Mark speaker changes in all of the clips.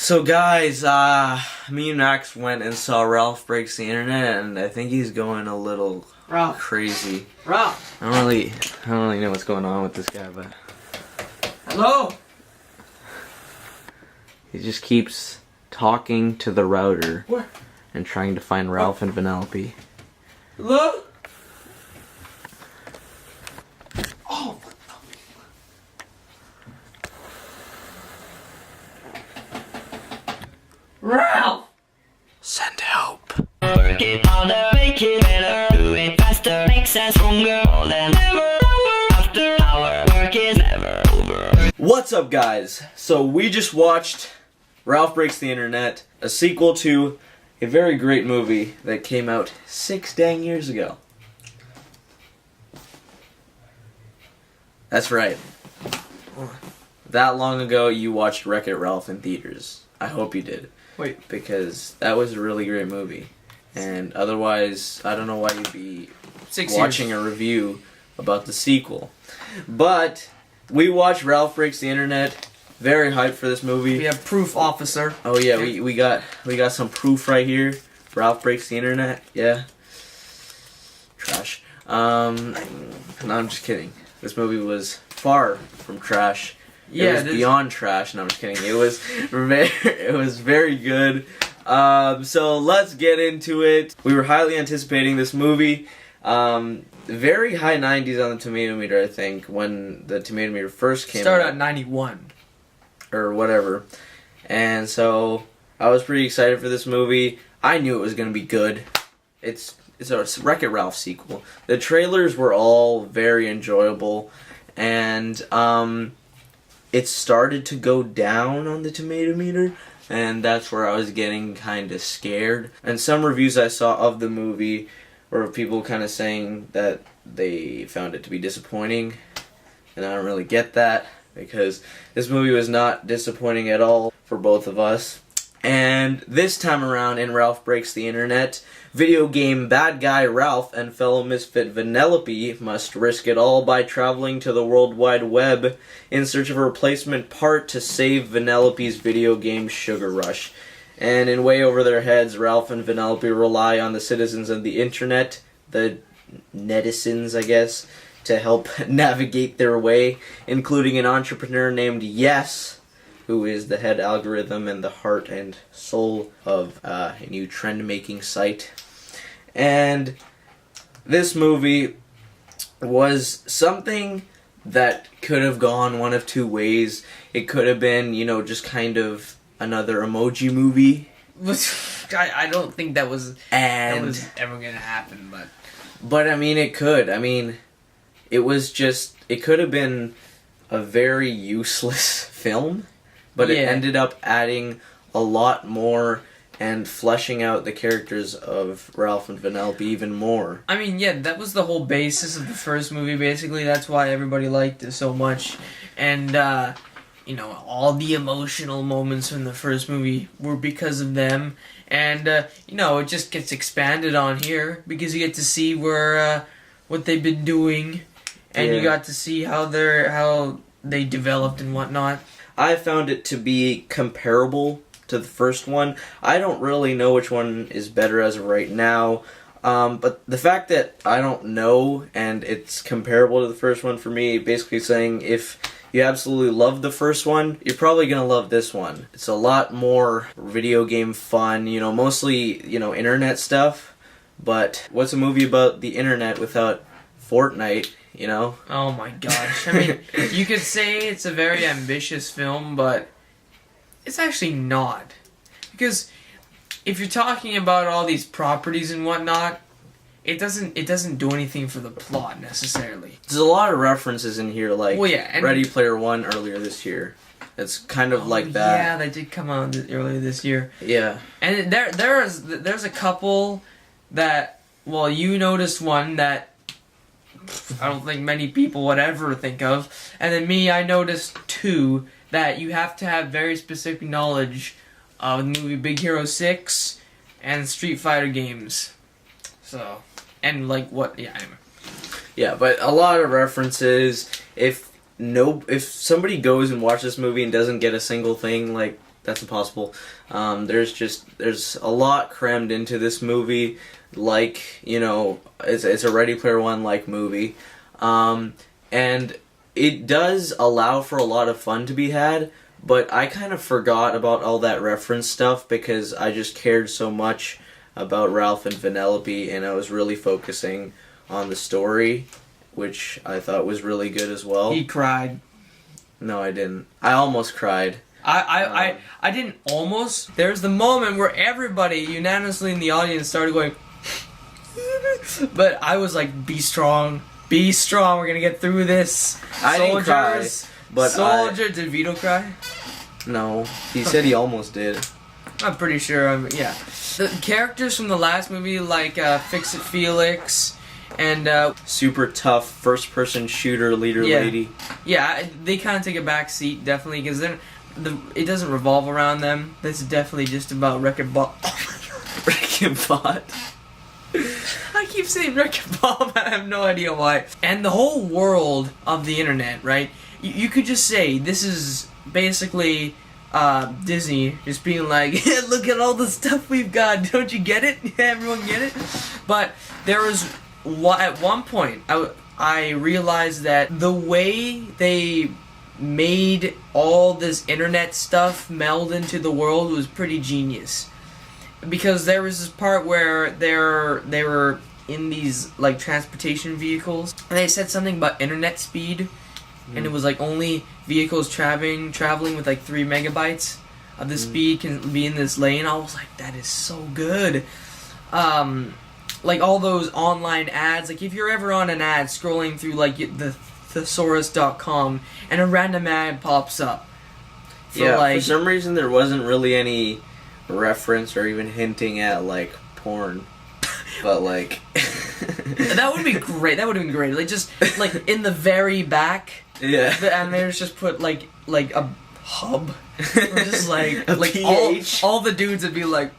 Speaker 1: So guys, me and Max went and saw Ralph Breaks the Internet, and I think he's going a little crazy.
Speaker 2: Ralph.
Speaker 1: I don't really know what's going on with this guy, but
Speaker 2: Hello.
Speaker 1: he just keeps talking to the router
Speaker 2: Where?
Speaker 1: and trying to find Ralph and Vanellope.
Speaker 2: Hello. Oh. Ralph!
Speaker 1: Send help.
Speaker 3: Work it harder, make it better, do it faster, makes us stronger, more than ever. After our work is never over.
Speaker 1: What's up, guys? So we just watched Ralph Breaks the Internet, a sequel to a very great movie that came out 6 dang years ago. That's right. That long ago, you watched Wreck-It Ralph in theaters. I hope you did.
Speaker 2: Wait.
Speaker 1: Because that was a really great movie. And otherwise, I don't know why you'd be
Speaker 2: 6
Speaker 1: watching
Speaker 2: years.
Speaker 1: a review about the sequel. But we watched Ralph Breaks the Internet. Very hyped for this movie.
Speaker 2: We have proof, officer.
Speaker 1: Oh yeah, we got some proof right here. Ralph Breaks the Internet. Yeah. Trash. No, I'm just kidding. This movie was far from trash.
Speaker 2: Yeah,
Speaker 1: it was beyond trash. No, I'm just kidding. It was very good. So let's get into it. We were highly anticipating this movie. Very high 90s on the tomato meter, I think, when the tomato meter first came
Speaker 2: Started
Speaker 1: out.
Speaker 2: at 91.
Speaker 1: Or whatever. And so I was pretty excited for this movie. I knew it was going to be good. It's a Wreck-It Ralph sequel. The trailers were all very enjoyable, and it started to go down on the tomato meter, and that's where I was getting kind of scared. And some reviews I saw of the movie were people kind of saying that they found it to be disappointing, and I don't really get that, because this movie was not disappointing at all for both of us. And this time around in Ralph Breaks the Internet, video game bad guy Ralph and fellow misfit Vanellope must risk it all by traveling to the World Wide Web in search of a replacement part to save Vanellope's video game sugar rush. And in way over their heads, Ralph and Vanellope rely on the citizens of the internet, the netizens, I guess, to help navigate their way, including an entrepreneur named Yes, who is the head algorithm and the heart and soul of a new trend-making site. And this movie was something that could have gone one of two ways. It could have been, just kind of another emoji movie.
Speaker 2: I don't think that was ever going to happen,
Speaker 1: But I mean, it could. I mean, it could have been a very useless film, but it ended up adding a lot more and fleshing out the characters of Ralph and Vanellope even more.
Speaker 2: I mean, yeah, that was the whole basis of the first movie, basically. That's why everybody liked it so much. And, all the emotional moments from the first movie were because of them. And, it just gets expanded on here because you get to see what they've been doing. And you got to see how they developed and whatnot.
Speaker 1: I found it to be comparable to the first one. I don't really know which one is better as of right now. But the fact that I don't know and it's comparable to the first one for me, basically saying if you absolutely love the first one, you're probably going to love this one. It's a lot more video game fun, mostly, internet stuff. But what's a movie about the internet without Fortnite?
Speaker 2: Oh my gosh. I mean, you could say it's a very ambitious film, but it's actually not. Because if you're talking about all these properties and whatnot, it doesn't do anything for the plot necessarily.
Speaker 1: There's a lot of references in here, like
Speaker 2: and
Speaker 1: Ready Player One earlier this year. It's kind of like that.
Speaker 2: Yeah, that did come out earlier this year.
Speaker 1: Yeah.
Speaker 2: And there's a couple that, you noticed one that I don't think many people would ever think of. And then me, I noticed two that you have to have very specific knowledge of the movie Big Hero 6 and Street Fighter games. So, and anyway.
Speaker 1: Yeah, but a lot of references. If somebody goes and watches this movie and doesn't get a single thing, that's impossible. There's a lot crammed into this movie. Like, you know, it's a Ready Player One like movie, and it does allow for a lot of fun to be had. But I kind of forgot about all that reference stuff because I just cared so much about Ralph and Vanellope, and I was really focusing on the story, which I thought was really good as well.
Speaker 2: He cried.
Speaker 1: No, I didn't. I almost cried.
Speaker 2: I didn't almost. There's the moment where everybody unanimously in the audience started going, but I was like, be strong, we're gonna get through this.
Speaker 1: I didn't cry, but
Speaker 2: did Vito cry?
Speaker 1: No, he said he almost did.
Speaker 2: I'm pretty sure. Yeah, the characters from the last movie, like Fix It Felix and
Speaker 1: super tough first-person shooter leader lady.
Speaker 2: Yeah, they kind of take a back seat, definitely, because then it doesn't revolve around them. This is definitely just about Wreck-It Bot.
Speaker 1: Wreck-It Bot.
Speaker 2: I keep saying Wreck-It Ball, but I have no idea why. And the whole world of the internet, right? You could just say this is basically Disney just being like, look at all the stuff we've got. Don't you get it? Everyone get it? But there was at one point I realized that the way they made all this internet stuff meld into the world was pretty genius. Because there was this part where they were in these like transportation vehicles, and they said something about internet speed, and it was like only vehicles traveling with like 3 megabytes of the speed can be in this lane. I was like, that is so good. Like all those online ads, like if you're ever on an ad scrolling through like the thesaurus.com and a random ad pops up.
Speaker 1: For some reason there wasn't really any reference or even hinting at like porn, but like
Speaker 2: that would be great. That would have been great. Like just like in the very back,
Speaker 1: yeah,
Speaker 2: the animators just put like a hub, or just like all the dudes would be like.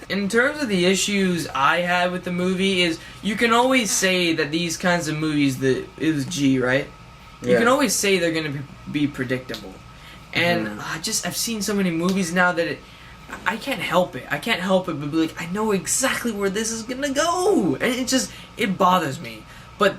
Speaker 2: In terms of the issues I had with the movie is you can always say that these kinds of movies, it was G, right? Yeah. You can always say they're gonna be predictable. And I've seen so many movies now that I can't help it. I can't help it but be like, I know exactly where this is gonna go. And it bothers me. But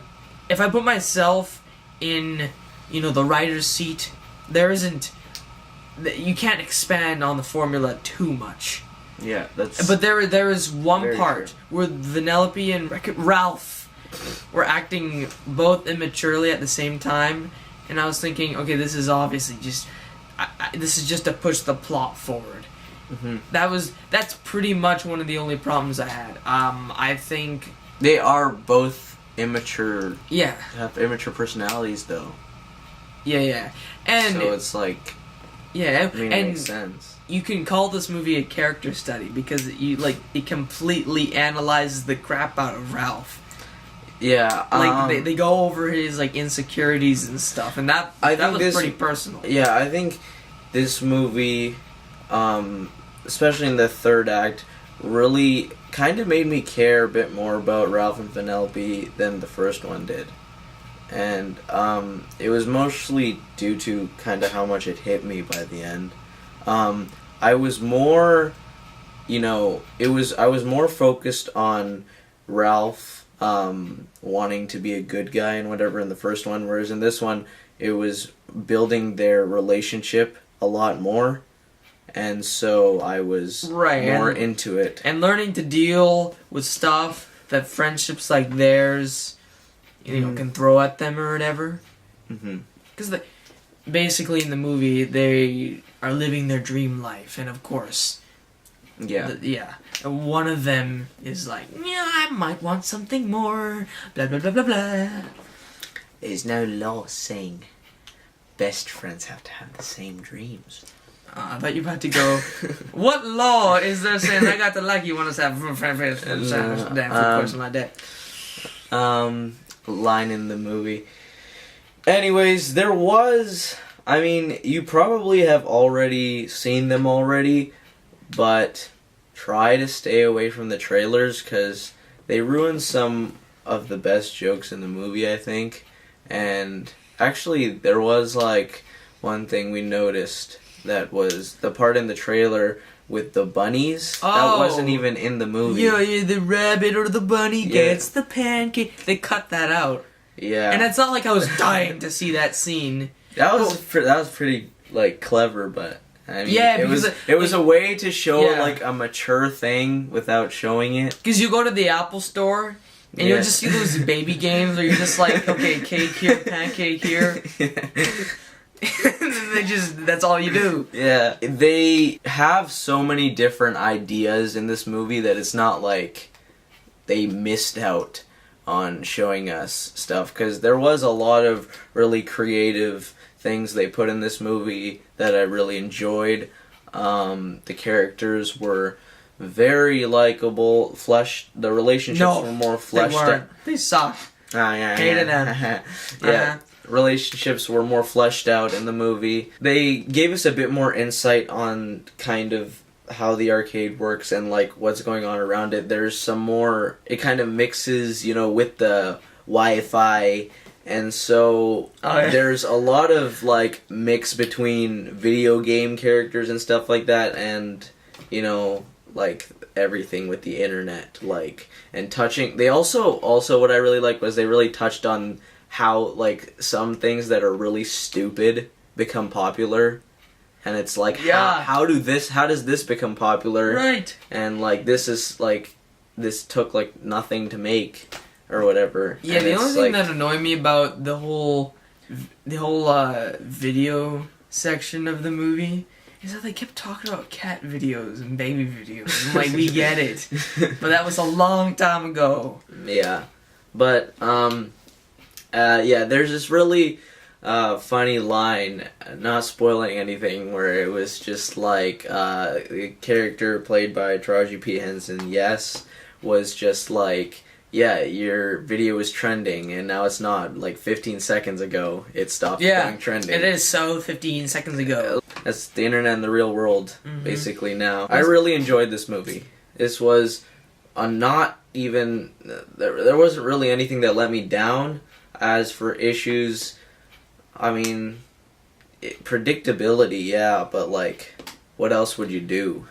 Speaker 2: if I put myself in, the writer's seat, you can't expand on the formula too much.
Speaker 1: Yeah, that's...
Speaker 2: But there is one part where Vanellope and Ralph were acting both immaturely at the same time. And I was thinking, okay, this is obviously just... this is just to push the plot forward. That's pretty much one of the only problems I had. I think
Speaker 1: they are both immature.
Speaker 2: Yeah,
Speaker 1: have immature personalities though.
Speaker 2: Yeah, and
Speaker 1: so it's like,
Speaker 2: yeah,
Speaker 1: it makes sense.
Speaker 2: You can call this movie a character study because it completely analyzes the crap out of Ralph.
Speaker 1: Yeah,
Speaker 2: like they go over his like insecurities and stuff, and that was pretty personal.
Speaker 1: Yeah, I think this movie, especially in the third act, really kind of made me care a bit more about Ralph and Vanellope than the first one did, and it was mostly due to kind of how much it hit me by the end. I was more, I was more focused on Ralph wanting to be a good guy and whatever in the first one, whereas in this one it was building their relationship a lot more, and so I was more into it
Speaker 2: and learning to deal with stuff that friendships like theirs can throw at them or whatever, because basically in the movie they are living their dream life, and of course and one of them is like, I might want something more, blah, blah, blah, blah, blah.
Speaker 1: There's no law saying best friends have to have the same dreams.
Speaker 2: I thought you were about to go, what law is there saying I got to like you want to have a question like that?
Speaker 1: Line in the movie. Anyways, there was, you probably have already seen them already, but try to stay away from the trailers because they ruin some of the best jokes in the movie, I think. And actually, there was like one thing we noticed that was the part in the trailer with the bunnies.
Speaker 2: Oh.
Speaker 1: That wasn't even in the movie.
Speaker 2: Yeah, the rabbit or the bunny
Speaker 1: Yeah.
Speaker 2: gets the pancake. They cut that out.
Speaker 1: Yeah.
Speaker 2: And it's not like I was dying to see that scene.
Speaker 1: That was pretty like clever, but I mean,
Speaker 2: Yeah,
Speaker 1: it
Speaker 2: because
Speaker 1: was a way to show
Speaker 2: Yeah.
Speaker 1: like a mature thing without showing it.
Speaker 2: Because you go to the Apple store, and
Speaker 1: Yeah.
Speaker 2: you'll just see those baby games where you're just like, okay, cake here, pancake here. And then that's all you do.
Speaker 1: Yeah, they have so many different ideas in this movie that it's not like they missed out on showing us stuff, because there was a lot of really creative things they put in this movie that I really enjoyed. The characters were very likable. The relationships were more fleshed
Speaker 2: they
Speaker 1: out.
Speaker 2: weren't. They sucked. Hated them.
Speaker 1: Yeah. Relationships were more fleshed out in the movie. They gave us a bit more insight on kind of how the arcade works and like what's going on around it. There's some more, it kind of mixes, with the Wi-Fi, and so there's a lot of like mix between video game characters and stuff like that, and like everything with the internet, like, and touching. They also what I really liked was they really touched on how like some things that are really stupid become popular, and it's like how does this become popular,
Speaker 2: Right.
Speaker 1: and like this took like nothing to make or whatever.
Speaker 2: Yeah,
Speaker 1: and
Speaker 2: the
Speaker 1: it's,
Speaker 2: only thing
Speaker 1: like,
Speaker 2: that annoyed me about the whole video section of the movie is that they kept talking about cat videos and baby videos. I'm like, we get it, but that was a long time ago.
Speaker 1: Yeah, but there's this really funny line, not spoiling anything, where it was just like the character played by Taraji P. Henson, was just like, yeah, your video is trending, and now it's not. Like 15 seconds ago, it stopped being trending.
Speaker 2: It is so 15 seconds ago.
Speaker 1: That's the internet and the real world, basically, now. I really enjoyed this movie. This was not even... There wasn't really anything that let me down. As for issues, I mean, predictability, yeah, but, like, what else would you do?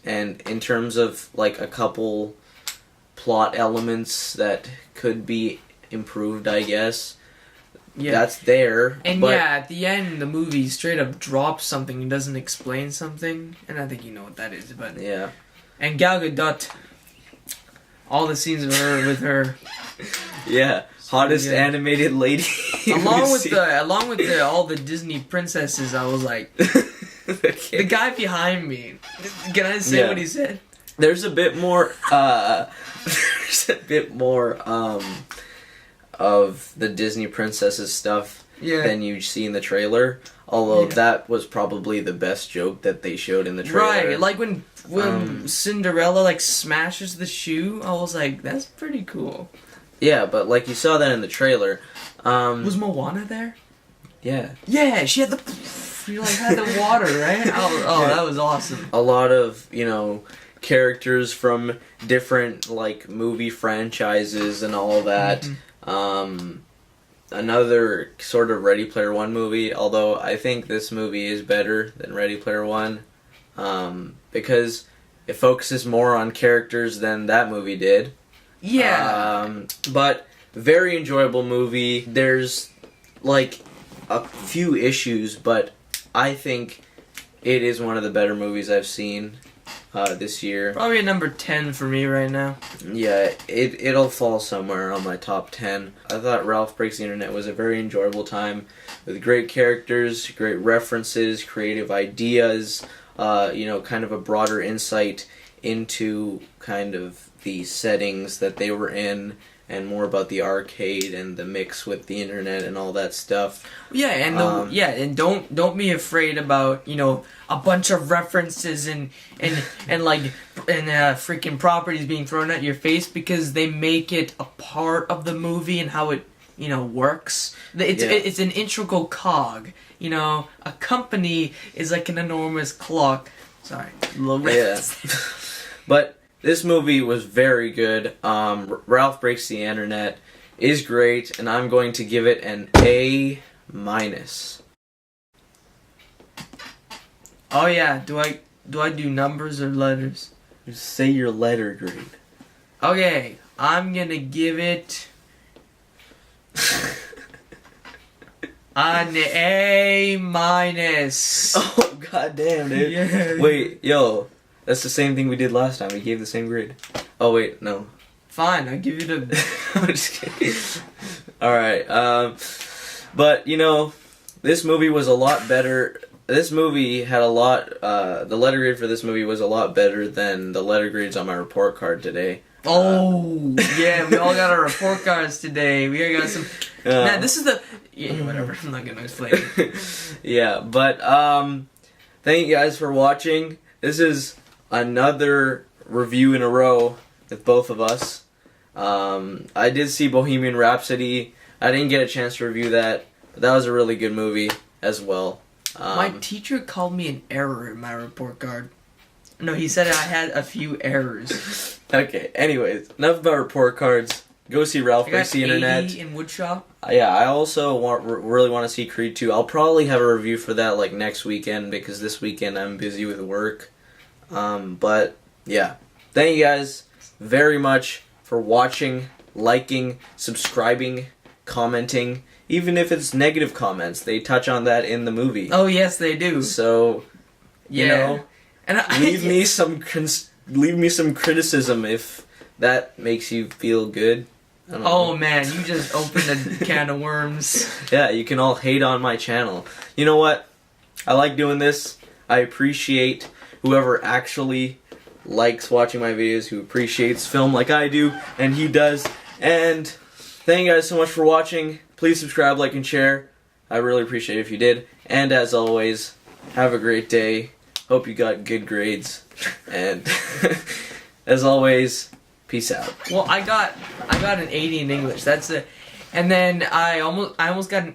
Speaker 1: And in terms of, like, a couple plot elements that could be improved, I guess, that's there.
Speaker 2: And
Speaker 1: but
Speaker 2: at the end, the movie straight up drops something and doesn't explain something, and I think you know what that is, but...
Speaker 1: Yeah.
Speaker 2: And Gal Gadot, all the scenes of her with her...
Speaker 1: Yeah. Hottest animated lady.
Speaker 2: along with all the Disney princesses, I was like, the guy behind me. Can I say what he said?
Speaker 1: There's a bit more. Of the Disney princesses stuff than you see in the trailer. Although that was probably the best joke that they showed in the trailer.
Speaker 2: Right, like when Cinderella like smashes the shoe, I was like, that's pretty cool.
Speaker 1: Yeah, but like you saw that in the trailer.
Speaker 2: Was Moana there?
Speaker 1: Yeah.
Speaker 2: Yeah, she had had the water, right? That was awesome.
Speaker 1: A lot of, characters from different like movie franchises and all that. Another sort of Ready Player One movie, although I think this movie is better than Ready Player One, because it focuses more on characters than that movie did.
Speaker 2: Yeah.
Speaker 1: But very enjoyable movie. There's like a few issues, but I think it is one of the better movies I've seen this year.
Speaker 2: Probably a number 10 for me right now.
Speaker 1: Yeah, it'll fall somewhere on my top 10. I thought Ralph Breaks the Internet was a very enjoyable time with great characters, great references, creative ideas, kind of a broader insight into kind of the settings that they were in, and more about the arcade and the mix with the internet and all that stuff.
Speaker 2: Yeah, and and don't be afraid about a bunch of references and freaking properties being thrown at your face, because they make it a part of the movie and how it works. It's an integral cog. A company is like an enormous clock. Sorry, a little reference.
Speaker 1: Yeah. But this movie was very good. Ralph Breaks the Internet is great, and I'm going to give it an A-.
Speaker 2: Oh yeah, do I do numbers or letters?
Speaker 1: Just say your letter grade.
Speaker 2: Okay, I'm gonna give it an A minus.
Speaker 1: Oh goddamn, dude.
Speaker 2: Yeah.
Speaker 1: Wait, yo, that's the same thing we did last time. We gave the same grade. Oh wait, no.
Speaker 2: Fine, I'll give you the.
Speaker 1: I'm just kidding. All right, but you know, this movie was a lot better. This movie had a lot. The letter grade for this movie was a lot better than the letter grades on my report card today.
Speaker 2: Oh yeah, we all got our report cards today. We got some. Man, this is the. Yeah, whatever. I'm not gonna explain it.
Speaker 1: Yeah, but thank you guys for watching. This is another review in a row with both of us. I did see Bohemian Rhapsody. I didn't get a chance to review that, but that was a really good movie as well.
Speaker 2: My teacher called me an error in my report card. No, he said I had a few errors.
Speaker 1: Okay, anyways, enough about report cards. Go see Ralph
Speaker 2: I
Speaker 1: Breaks
Speaker 2: got
Speaker 1: the
Speaker 2: 80
Speaker 1: Internet.
Speaker 2: in Woodshop.
Speaker 1: Yeah, I also really want to see Creed 2. I'll probably have a review for that like next weekend because this weekend I'm busy with work. But yeah, thank you guys very much for watching, liking, subscribing, commenting. Even if it's negative comments, they touch on that in the movie.
Speaker 2: Oh yes, they do.
Speaker 1: So, you know,
Speaker 2: and
Speaker 1: leave me some criticism if that makes you feel good. I don't
Speaker 2: Oh
Speaker 1: know.
Speaker 2: man, you just opened a can of worms.
Speaker 1: Yeah, you can all hate on my channel. You know what? I like doing this. I appreciate whoever actually likes watching my videos, who appreciates film like I do, and he does. And thank you guys so much for watching. Please subscribe, like, and share. I really appreciate it if you did. And as always, have a great day. Hope you got good grades. And as always, peace out.
Speaker 2: Well, I got an 80 in English. That's it. And then I almost got an